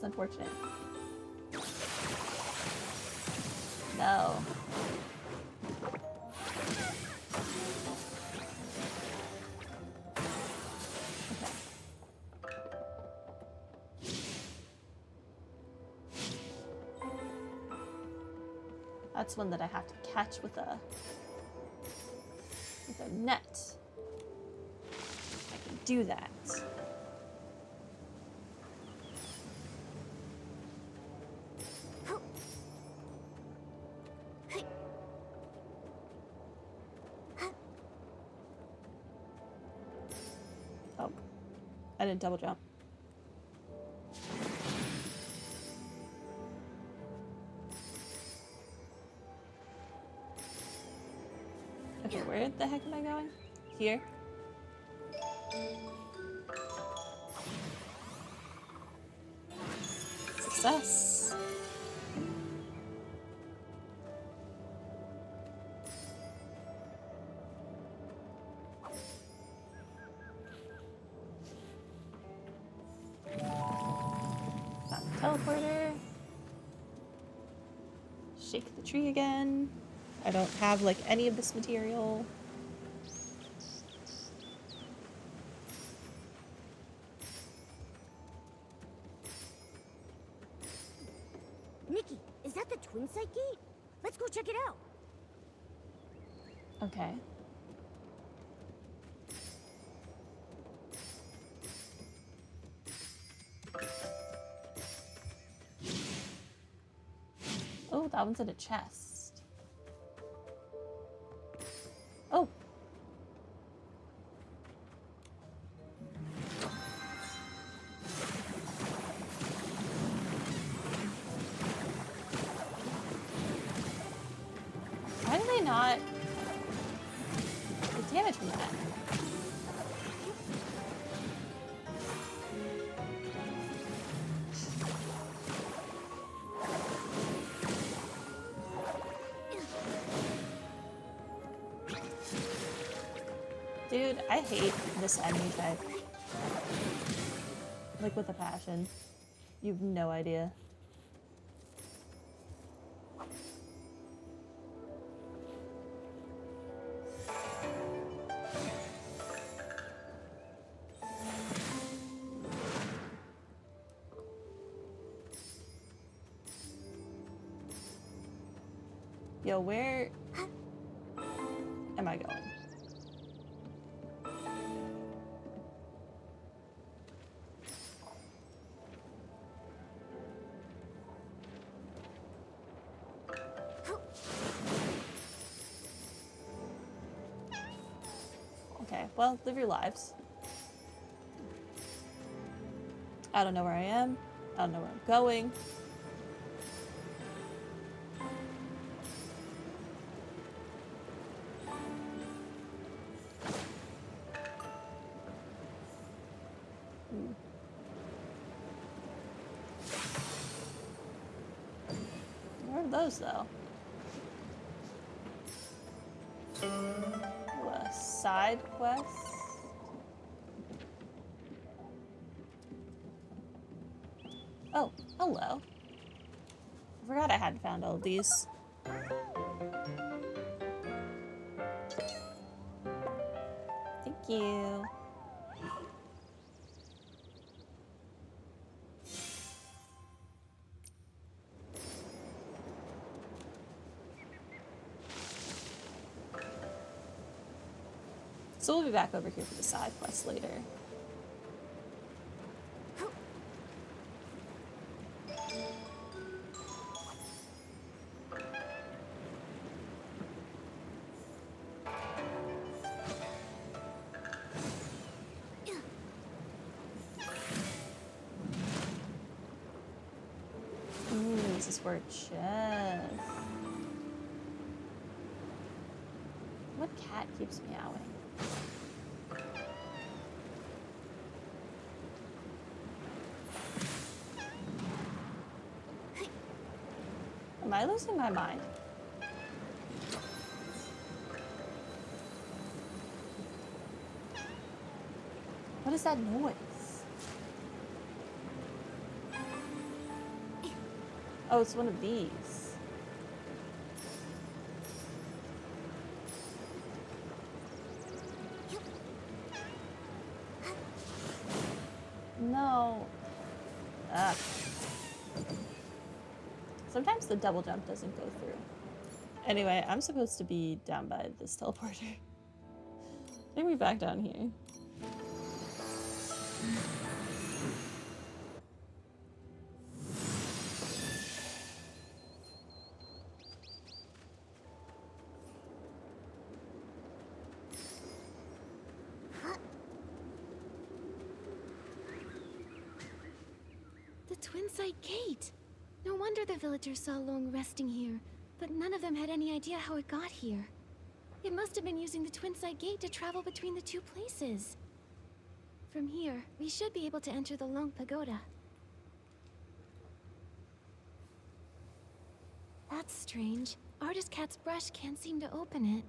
That's unfortunate. No. Okay. That's one that I have to catch with a net. I can do that. Oh, I didn't double jump. Okay, where the heck am I going? Here? Success! Got the teleporter. Shake the tree again. I don't have like any of this material. Nikki, is that the twin site gate? Let's go check it out. Okay. Oh, that one's in a chest. Oh. Why do they not get damage from that? Dude, I hate this enemy type. Like with a passion. You've no idea. Yo, where am I going? Okay, well, live your lives. I don't know where I am. I don't know where I'm going. Where are those, though? Ooh, a side quest? Oh, hello. I forgot I hadn't found all of these. Thank you. So we'll be back over here for the side quest later. Ooh, this is for a chest. What cat keeps meowing? Am I losing my mind? What is that noise? Oh, it's one of these. No. Ugh. Sometimes the double jump doesn't go through. Anyway, I'm supposed to be down by this teleporter. Take me back down here. The Twinside Gate! No wonder the villagers saw Long resting here, but none of them had any idea how it got here. It must have been using the Twinside Gate to travel between the two places. From here, we should be able to enter the Long Pagoda. That's strange. Artist Cat's brush can't seem to open it.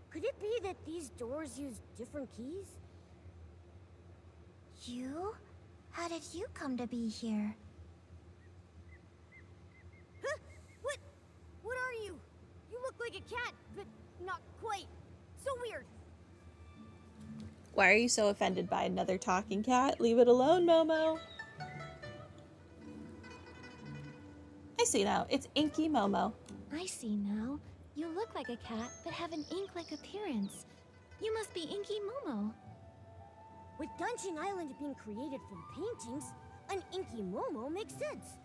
Could it be that these doors use different keys? You? How did you come to be here? Huh? What? What are you? You look like a cat, but not quite. So weird. Why are you so offended by another talking cat? Leave it alone, Momo. I see now. It's Inky Momo. I see now. You look like a cat, but have an ink-like appearance. You must be Inky Momo. With Dungeon Island being created from paintings, an Inky Momo makes sense.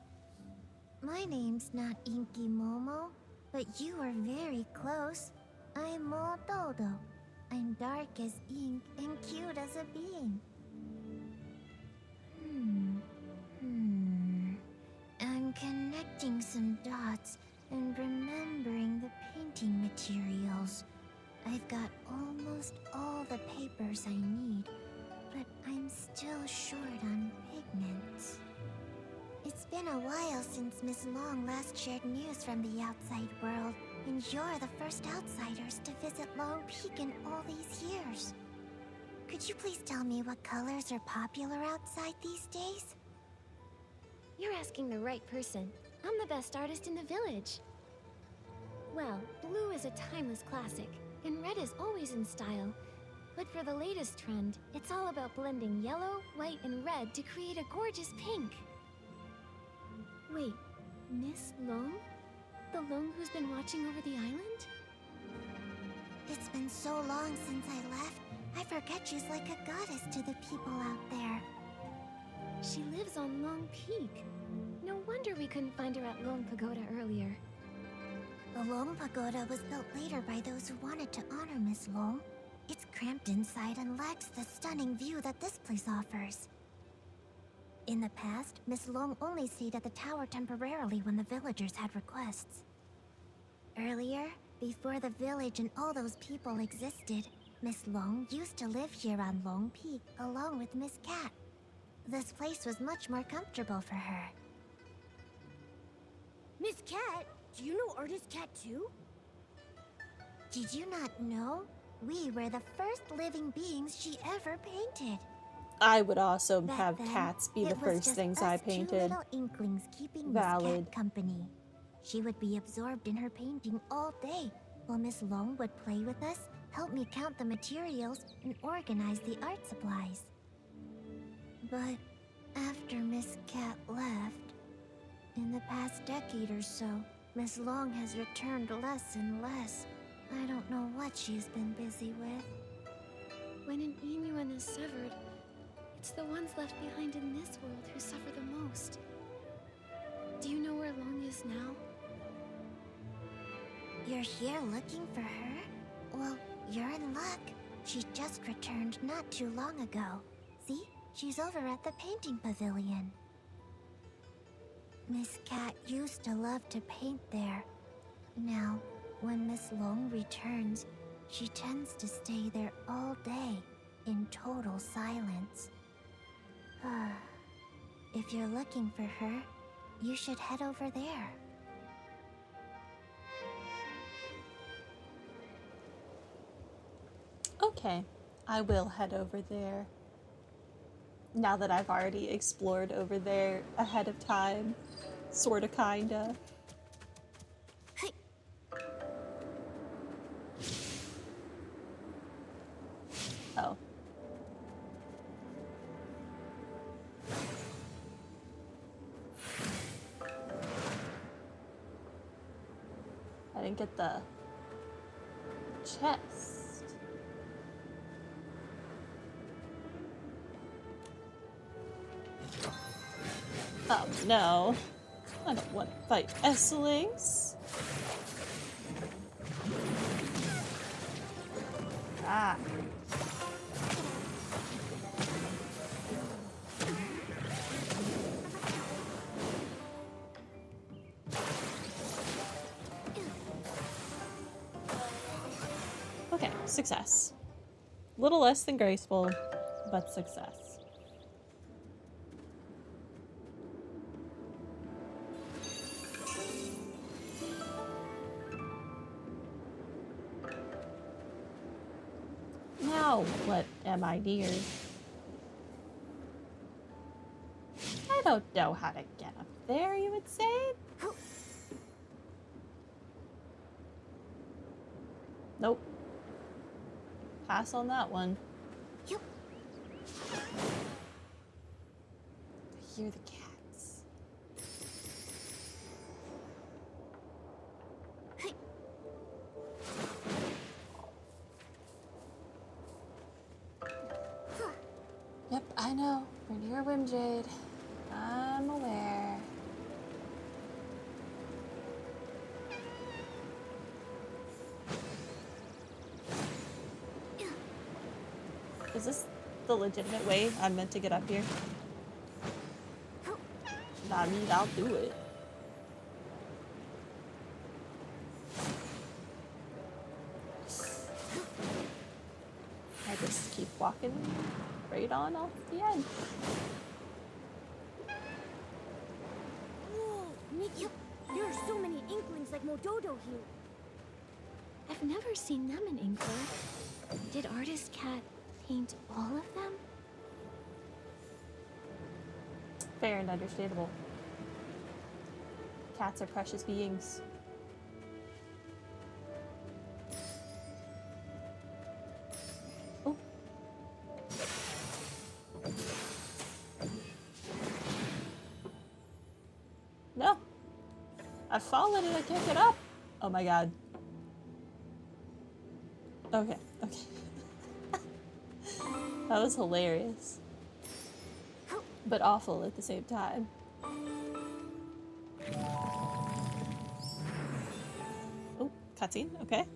My name's not Inky Momo, but you are very close. I'm Mododo. I'm dark as ink and cute as a bean. I'm connecting some dots and remembering the painting materials. I've got almost all the papers I need, but I'm still short on pigments. It's been a while since Miss Long last shared news from the outside world, and you're the first outsiders to visit Long Peak in all these years. Could you please tell me what colors are popular outside these days? You're asking the right person. I'm the best artist in the village. Well, blue is a timeless classic, and red is always in style. But for the latest trend, it's all about blending yellow, white, and red to create a gorgeous pink. Wait, Miss Long? The Long who's been watching over the island? It's been so long since I left, I forget she's like a goddess to the people out there. She lives on Long Peak. No wonder we couldn't find her at Long Pagoda earlier. The Long Pagoda was built later by those who wanted to honor Miss Long. It's cramped inside and lacks the stunning view that this place offers. In the past, Miss Long only stayed at the tower temporarily when the villagers had requests. Earlier, before the village and all those people existed, Miss Long used to live here on Long Peak along with Miss Cat. This place was much more comfortable for her. Miss Cat, do you know Artist Cat too? Did you not know? We were the first living beings she ever painted. I would also Back have then, cats be the it was first just things us I two painted. little inklings keeping Valid. Miss Cat company. She would be absorbed in her painting all day, while Miss Long would play with us, help me count the materials, and organize the art supplies. But after Miss Cat left, in the past decade or so, Miss Long has returned less and less. I don't know what she's been busy with. When an Inuan is severed, it's the ones left behind in this world who suffer the most. Do you know where Long is now? You're here looking for her? Well, you're in luck. She just returned not too long ago. See? She's over at the painting pavilion. Miss Cat used to love to paint there. Now, when Miss Long returns, she tends to stay there all day, in total silence. If you're looking for her, you should head over there. Okay, I will head over there. Now that I've already explored over there ahead of time, Sorta, kinda. Hey. Oh. I didn't get the chest. Oh no. I don't want to fight S-Lings. Ah. Okay, success. Little less than graceful, but success. Now, what am I near? I don't know how to get up there, you would say? Nope. Pass on that one. Yep. I hear the cats. Hey. Yep, I know. We're near Wimjade. I'm aware. Is this the legitimate way I'm meant to get up here? I mean, I'll do it. I just keep walking right on off the end. Whoa, Nikki, there are so many inklings like Mododo here. I've never seen them in Inkler. Did Artist Cat paint all of them? Fair and understandable. Cats are precious beings. Oh. No. I've fallen and I can't get up. Oh my god. Okay, okay. That was hilarious. But awful at the same time. Oh, cutscene, okay.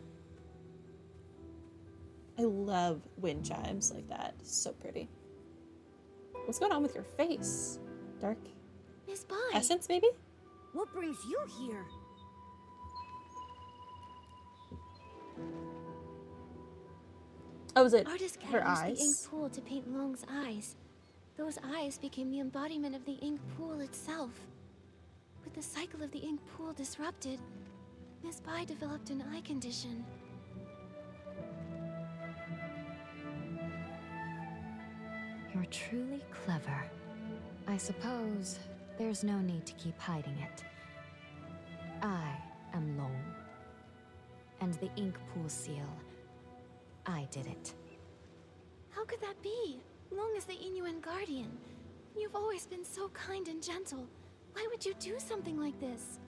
I love wind chimes like that. So pretty. What's going on with your face? Dark Miss Bai. essence, maybe? What brings you here? Oh, is it Artist Cat her used the ink eyes? pool to paint Long's eyes. Those eyes became the embodiment of the ink pool itself. With the cycle of the ink pool disrupted, Miss Bai developed an eye condition. You're truly clever. I suppose there's no need to keep hiding it. I am Long. And the ink pool seal, I did it. How could that be? Long is the Inuan guardian. You've always been so kind and gentle. Why would you do something like this?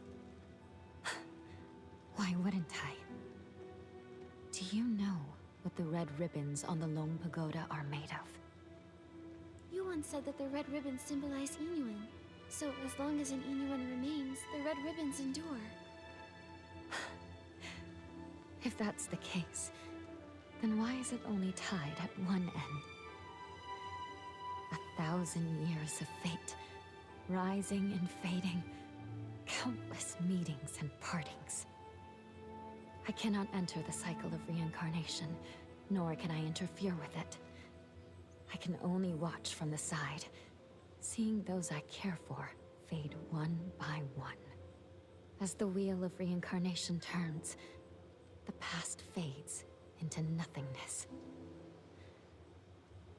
Why wouldn't I? Do you know what the red ribbons on the Long Pagoda are made of? You once said that the red ribbons symbolize Inuan. So as long as an Inuan remains, the red ribbons endure. If that's the case, then why is it only tied at one end? 1,000 years of fate, rising and fading, countless meetings and partings. I cannot enter the cycle of reincarnation, nor can I interfere with it. I can only watch from the side, seeing those I care for fade one by one. As the wheel of reincarnation turns, the past fades into nothingness.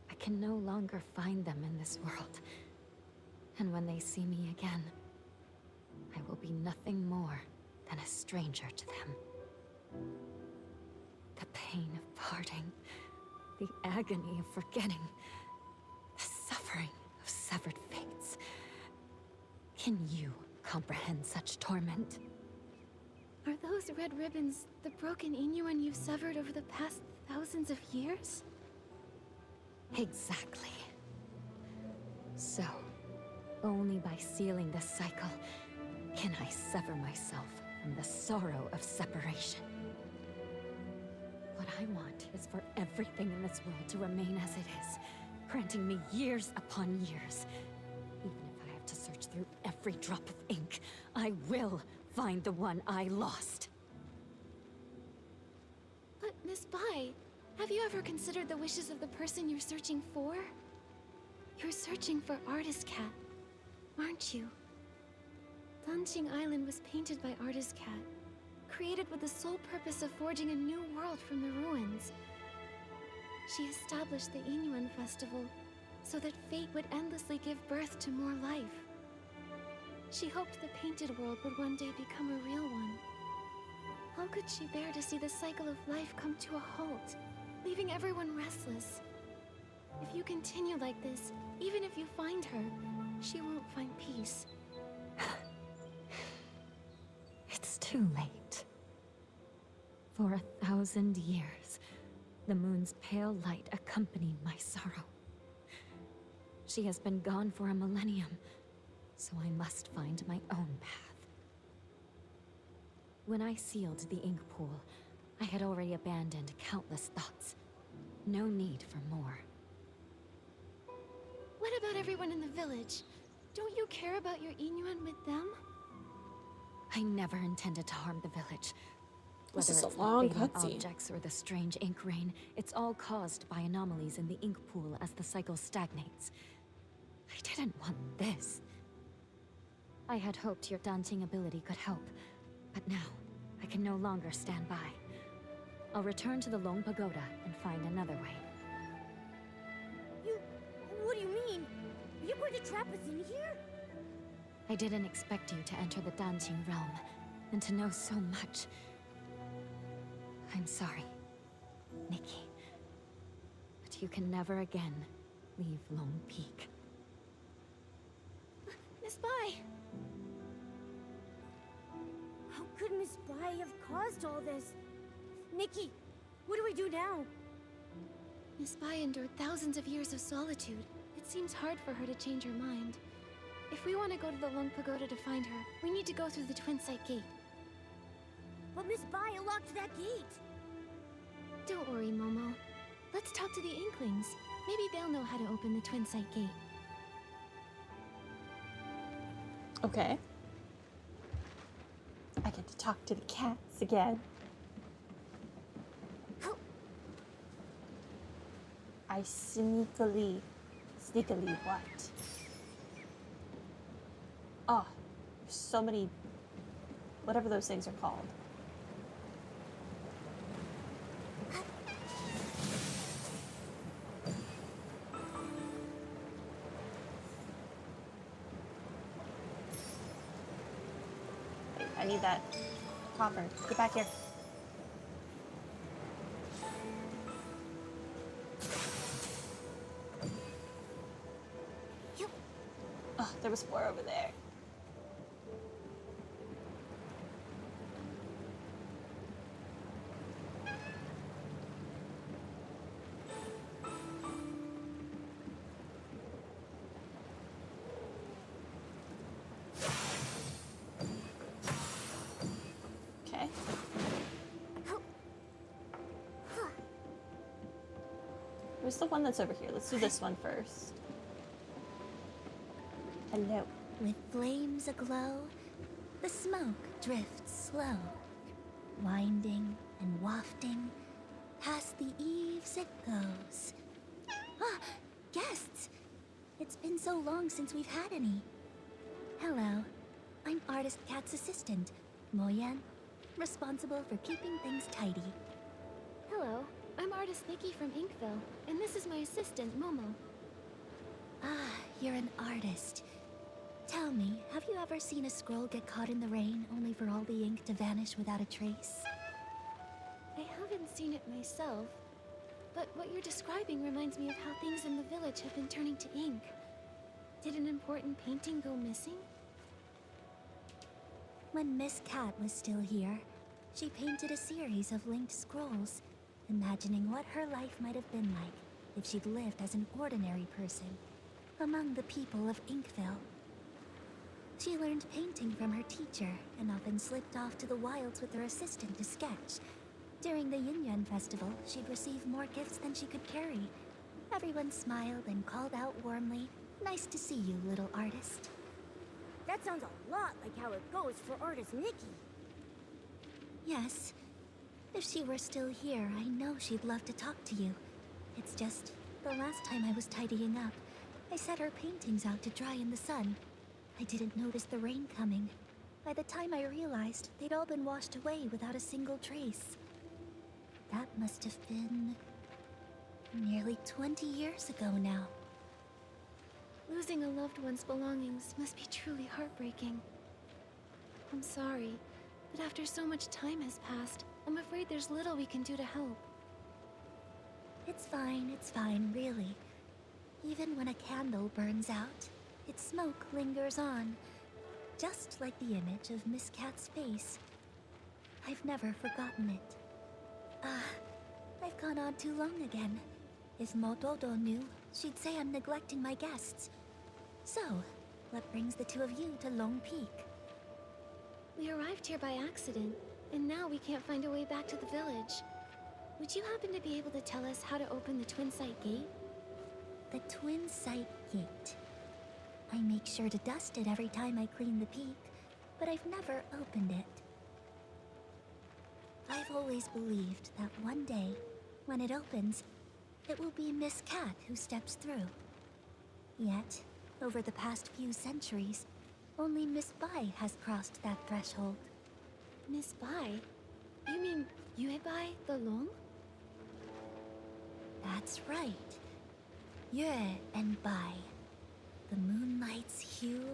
I can no longer find them in this world. And when they see me again, will be nothing more than a stranger to them. The pain of parting, the agony of forgetting, the suffering of severed fates. Can you comprehend such torment? Are those red ribbons the broken Inuan you've severed over the past thousands of years? Exactly. So, only by sealing the cycle can I sever myself from the sorrow of separation. What I want is for everything in this world to remain as it is, granting me years upon years. Even if I have to search through every drop of ink, I will find the one I lost. But, Miss Bai, have you ever considered the wishes of the person you're searching for? You're searching for Artist Cat, aren't you? Danqing Island was painted by Artist Cat, created with the sole purpose of forging a new world from the ruins. She established the Inuan Festival so that fate would endlessly give birth to more life. She hoped the painted world would one day become a real one. How could she bear to see the cycle of life come to a halt, leaving everyone restless? If you continue like this, even if you find her, she won't find peace. It's too late. For 1,000 years, the moon's pale light accompanied my sorrow. She has been gone for a millennium, so I must find my own path. When I sealed the ink pool, I had already abandoned countless thoughts. No need for more. What about everyone in the village? Don't you care about your Inuan with them? I never intended to harm the village. This Whether is a it's long the fading cutscene. objects or the strange ink rain, it's all caused by anomalies in the ink pool as the cycle stagnates. I didn't want this. I had hoped your dancing ability could help, but now I can no longer stand by. I'll return to the Long Pagoda and find another way. What do you mean? Are you going to trap us in here? I didn't expect you to enter the dancing realm, and to know so much. I'm sorry, Nikki. But you can never again leave Lone Peak. Miss Bai! How could Miss Bai have caused all this? Nikki, what do we do now? Miss Bai endured thousands of years of solitude. It seems hard for her to change her mind. If we want to go to the Lung Pagoda to find her, we need to go through the Twin Site Gate. But Miss Bai unlocked that gate. Don't worry, Momo. Let's talk to the Inklings. Maybe they'll know how to open the Twin Site Gate. Okay. I get to talk to the cats again. I sneakily what? Oh, there's so many, whatever those things are called. Wait, I need that copper. Get back here. Oh, there was more over there. Okay. Where's the one that's over here? Let's do this one first. Hello. With flames aglow, the smoke drifts slow, winding and wafting, past the eaves it goes. Ah, guests! It's been so long since we've had any. Hello, I'm Artist Cat's assistant, Moyan, responsible for keeping things tidy. Hello, I'm Artist Nikki from Inkville, and this is my assistant, Momo. Ah, you're an artist. Tell me, have you ever seen a scroll get caught in the rain only for all the ink to vanish without a trace? I haven't seen it myself, but what you're describing reminds me of how things in the village have been turning to ink. Did an important painting go missing? When Miss Cat was still here, she painted a series of linked scrolls, imagining what her life might have been like if she'd lived as an ordinary person among the people of Inkville. She learned painting from her teacher and often slipped off to the wilds with her assistant to sketch. During the Yunyuan festival, she'd receive more gifts than she could carry. Everyone smiled and called out warmly, "Nice to see you, little artist." That sounds a lot like how it goes for artist Nikki. Yes. If she were still here, I know she'd love to talk to you. It's just, the last time I was tidying up, I set her paintings out to dry in the sun. I didn't notice the rain coming. By the time I realized, they'd all been washed away without a single trace. That must have been nearly 20 years ago now. Losing a loved one's belongings must be truly heartbreaking. I'm sorry, but after so much time has passed, I'm afraid there's little we can do to help. It's fine, really. Even when a candle burns out, its smoke lingers on, just like the image of Miss Cat's face. I've never forgotten it. I've gone on too long again. If Motodo knew, she'd say I'm neglecting my guests. So, what brings the two of you to Long Peak? We arrived here by accident, and now we can't find a way back to the village. Would you happen to be able to tell us how to open the Twin Sight Gate? The Twin Sight Gate. I make sure to dust it every time I clean the peak, but I've never opened it. I've always believed that one day, when it opens, it will be Miss Cat who steps through. Yet, over the past few centuries, only Miss Bai has crossed that threshold. Miss Bai? You mean Yuebai the Long? That's right. Yue and Bai. The moonlight's hue,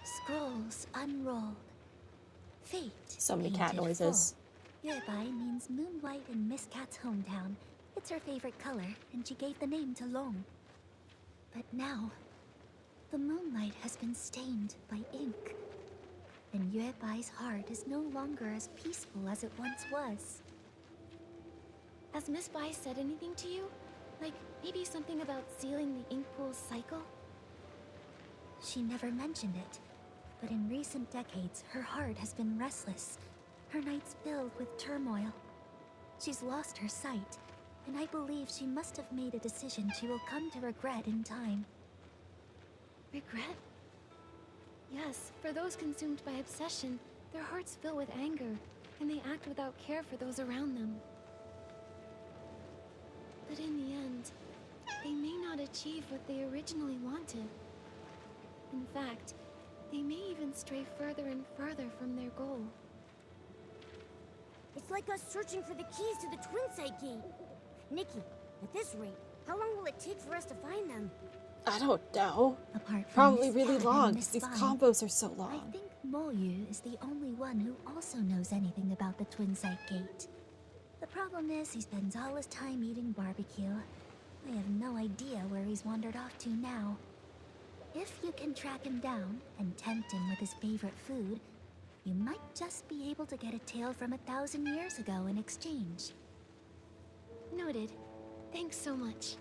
scrolls unrolled. Fate. So many cat painted noises. full. Yuebai means moonlight in Miss Cat's hometown. It's her favorite color, and she gave the name to Long. But now, the moonlight has been stained by ink, and Yuebai's heart is no longer as peaceful as it once was. Has Miss Bai said anything to you? Like, maybe something about sealing the ink pool's cycle? She never mentioned it, but in recent decades, her heart has been restless, her nights filled with turmoil. She's lost her sight, and I believe she must have made a decision she will come to regret in time. Regret? Yes, for those consumed by obsession, their hearts fill with anger, and they act without care for those around them. But in the end, they may not achieve what they originally wanted. In fact, they may even stray further and further from their goal. It's like us searching for the keys to the Twin Sight Gate. Nikki, at this rate, how long will it take for us to find them? I don't know. Apart from Probably Miss really Cat long, and because Miss these Bai, combos are so I long. think Moyu is the only one who also knows anything about the Twin Sight Gate. The problem is he spends all his time eating barbecue. I have no idea where he's wandered off to now. If you can track him down and tempt him with his favorite food, you might just be able to get a tale from 1,000 years ago in exchange. Noted. Thanks so much.